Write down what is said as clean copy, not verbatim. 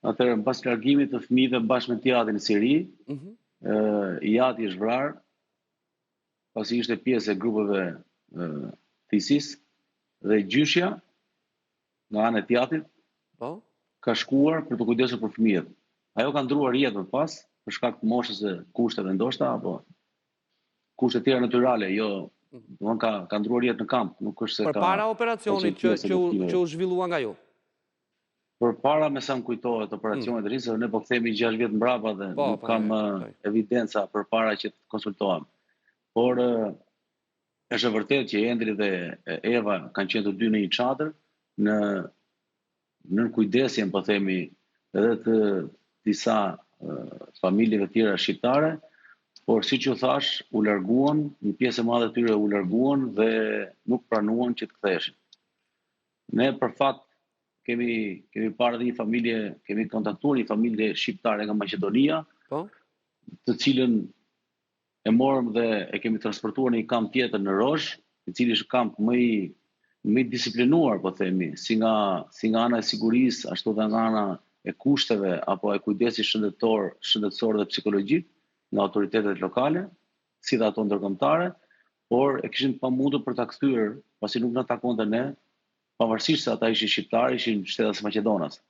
Atëherë, pas largimit të fëmijëve bashkë me Tiatin në Siri, Jati është vrarë, pasi ishte pjesë e grupeve të ISIS dhe gjyshja nga ana e Tiatit ka shkuar për të kujdesur për fëmijët. Ajo ka ndruar jetë më pas për shkak të moshës së kushteve ndoshta apo kushte tjera natyrale, jo, domthon ka ndruar jetë në kamp, nuk është se ka Përpara operacionit që u zhvillua nga ju. Përpara me sa më kujtohet operacionet e risë, ne po kthehemi 6 vjet mbrapa dhe nuk kam evidenca përpara që të konsultohem. Por është e vërtetë që Endri dhe Eva kanë qenë të dy në një çadër në kujdesjen, po themi, edhe të disa familjeve tjera shqiptare, por siç u thash, u larguan, një pjesë e madhe e tyre u larguan dhe nuk pranuan që të ktheheshin. Ne për fakt kemi parë një familje, kemi kontaktuar një familje shqiptare nga Maqedonia, të cilën e morëm dhe e kemi transportuar në një kamp tjetër në Rozh, i cili është kamp më i disiplinuar, po themi, si nga ana e sigurisë, ashtu dhe nga ana e kushteve apo e kujdesit shëndetësor dhe psikologjik nga autoritetet lokale, si dhe ato ndërkombëtare, por e kishin pamundur për ta kthyer, pasi nuk na takonte ne, pavarësisht se ata ishin shqiptarë, ishin shtetas Maqedonas.